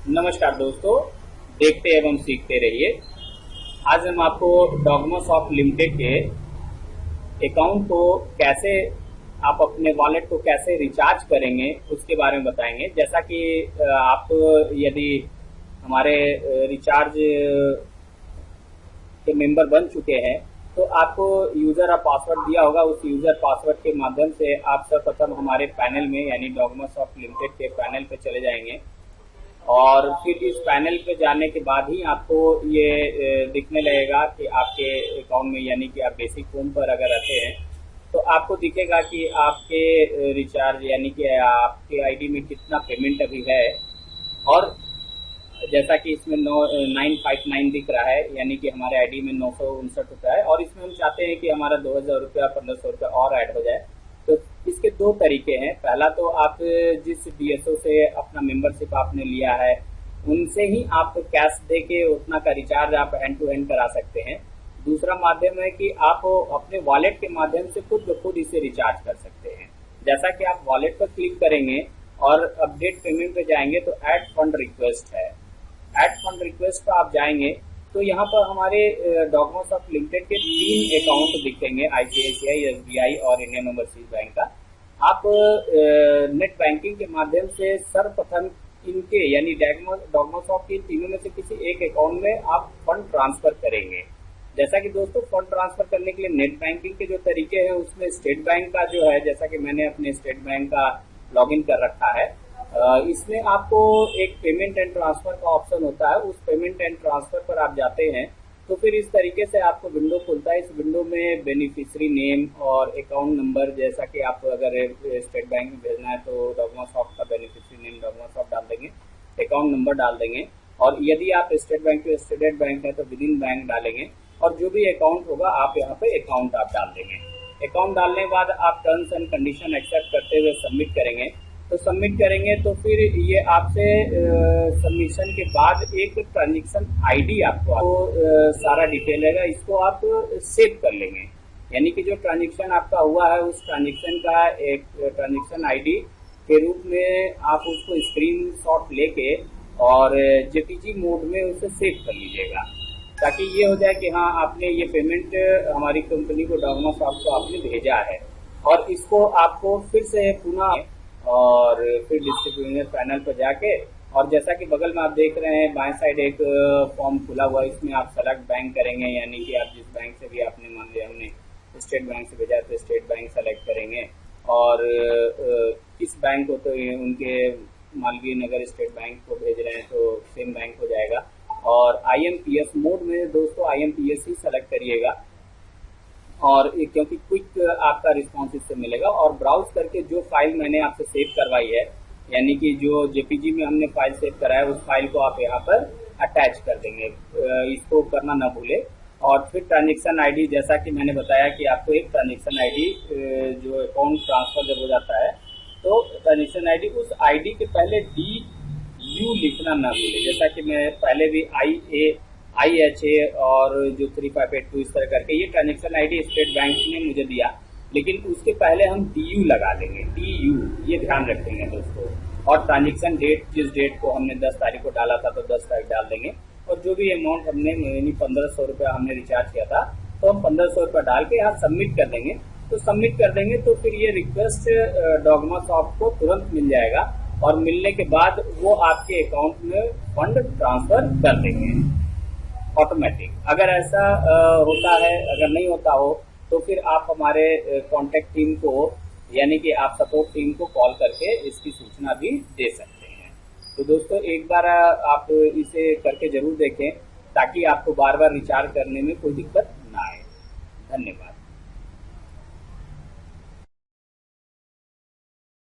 नमस्कार दोस्तों, देखते एवं सीखते रहिए। आज हम आपको डॉगमासॉफ्ट लिमिटेड के अकाउंट को कैसे, आप अपने वॉलेट को कैसे रिचार्ज करेंगे उसके बारे में बताएंगे। जैसा कि आप यदि हमारे रिचार्ज के मेंबर बन चुके हैं तो आपको यूजर और पासवर्ड दिया होगा। उस यूजर पासवर्ड के माध्यम से आप सर्वप्रथम हमारे पैनल में यानी डॉगमासॉफ्ट लिमिटेड के पैनल पे चले जाएंगे और फिर इस पैनल पे जाने के बाद ही आपको ये दिखने लगेगा कि आपके अकाउंट में, यानी कि आप बेसिक होम पर अगर रहते हैं तो आपको दिखेगा कि आपके रिचार्ज यानी कि आपके आईडी में कितना पेमेंट अभी है। और जैसा कि इसमें 959 दिख रहा है, यानी कि हमारे आईडी में 959 रुपया है और इसमें हम चाहते हैं कि हमारा 2000 रुपया 1500 रुपया और ऐड हो जाए। तो इसके दो तरीके हैं। पहला तो आप जिस डीएसओ से अपना मेंबरशिप आपने लिया है उनसे ही आप कैश दे के उतना का रिचार्ज आप हैंड टू हैंड करा सकते हैं। दूसरा माध्यम है कि आप अपने वॉलेट के माध्यम से खुद ब खुद इसे रिचार्ज कर सकते हैं। जैसा कि आप वॉलेट पर क्लिक करेंगे और अपडेट पेमेंट पे जाएंगे तो ऐड फंड रिक्वेस्ट है। ऐड फंड रिक्वेस्ट पर आप जाएंगे तो यहाँ पर हमारे डॉगमासॉफ्ट लिमिटेड के 3 अकाउंट दिखेंगे, आईसीआईसीआई, एसबीआई और इंडियन ओवरसीज बैंक का। आप नेट बैंकिंग के माध्यम से सर्वप्रथम इनके यानी डॉगमासॉफ्ट के तीनों में से किसी एक अकाउंट में आप फंड ट्रांसफर करेंगे। जैसा कि दोस्तों फंड ट्रांसफर करने के लिए नेट बैंकिंग के जो तरीके हैं उसमें स्टेट बैंक का जो है, जैसा कि मैंने अपने स्टेट बैंक का लॉगिन कर रखा है, इसमें आपको एक पेमेंट एंड ट्रांसफर का ऑप्शन होता है। उस पेमेंट एंड ट्रांसफर पर आप जाते हैं तो फिर इस तरीके से आपको विंडो खुलता है। इस विंडो में बेनिफिशियरी नेम और अकाउंट नंबर, जैसा कि आप अगर स्टेट बैंक में भेजना है तो डॉगमासॉफ्ट का बेनिफिशियरी नेम डॉगमासॉफ्ट डाल देंगे, अकाउंट नंबर डाल देंगे और यदि आप स्टेट बैंक के स्टेट बैंक है तो विद इन बैंक डालेंगे और जो भी अकाउंट होगा आप यहाँ पे अकाउंट आप डाल देंगे। अकाउंट डालने के बाद आप टर्म्स एंड कंडीशन एक्सेप्ट करते हुए सबमिट करेंगे। तो सबमिट करेंगे तो फिर ये आपसे सबमिशन के बाद एक ट्रांजैक्शन आईडी आपको सारा डिटेल है, इसको आप सेव कर लेंगे। यानी कि जो ट्रांजैक्शन आपका हुआ है उस ट्रांजैक्शन का एक ट्रांजैक्शन आईडी के रूप में आप उसको स्क्रीनशॉट लेके और जेपीजी मोड में उसे सेव कर लीजिएगा, ताकि ये हो जाए कि हाँ आपने ये पेमेंट हमारी कंपनी को डॉगमासॉफ्ट को आपने भेजा है। और इसको आपको फिर से पुनः और फिर डिस्ट्रीब्यूटर पैनल पर जाके, और जैसा कि बगल में आप देख रहे हैं बाएं साइड एक फॉर्म खुला हुआ है, इसमें आप सेलेक्ट बैंक करेंगे। यानी कि आप जिस बैंक से भी आपने, मान लिया हमने स्टेट बैंक से भेजा तो स्टेट बैंक सेलेक्ट करेंगे और किस बैंक को, तो उनके मालवीय नगर स्टेट बैंक को भेज रहे हैं तो सेम बैंक हो जाएगा। और आईएमपीएस मोड में दोस्तों आईएमपीएस ही सेलेक्ट करिएगा और क्योंकि क्विक आपका रिस्पॉन्स इससे मिलेगा। और ब्राउज करके जो फाइल मैंने आपसे सेव करवाई है, यानी कि जो जेपीजी में हमने फाइल सेव करा है उस फाइल को आप यहाँ पर अटैच कर देंगे, इसको करना ना भूले। और फिर ट्रांजैक्शन आईडी, जैसा कि मैंने बताया कि आपको एक ट्रांजैक्शन आईडी जो अकाउंट ट्रांसफर जब हो जाता है तो ट्रांजैक्शन आईडी, उस आईडी के पहले DU लिखना ना भूले। जैसा कि मैं पहले भी IHA और जो 3582 इस तरह करके ये ट्रांजैक्शन आईडी स्टेट बैंक ने मुझे दिया, लेकिन उसके पहले हम DU लगा लेंगे, DU ये ध्यान रखेंगे दोस्तों। और ट्रांजैक्शन डेट, जिस डेट को हमने 10 तारीख को डाला था तो 10 तारीख डाल देंगे और जो भी अमाउंट हमने, यानी 1500 रुपया हमने रिचार्ज किया था तो हम 1500 रुपया डाल के यहाँ सबमिट कर देंगे। तो सबमिट कर देंगे तो फिर ये रिक्वेस्ट डॉगमासॉफ्ट को तुरंत मिल जाएगा और मिलने के बाद वो आपके अकाउंट में फंड ट्रांसफर कर देंगे ऑटोमेटिक। अगर ऐसा होता है, अगर नहीं होता हो तो फिर आप हमारे कांटेक्ट टीम को, यानी कि आप सपोर्ट टीम को कॉल करके इसकी सूचना भी दे सकते हैं। तो दोस्तों एक बार आप इसे करके जरूर देखें ताकि आपको बार बार रिचार्ज करने में कोई दिक्कत ना आए। धन्यवाद।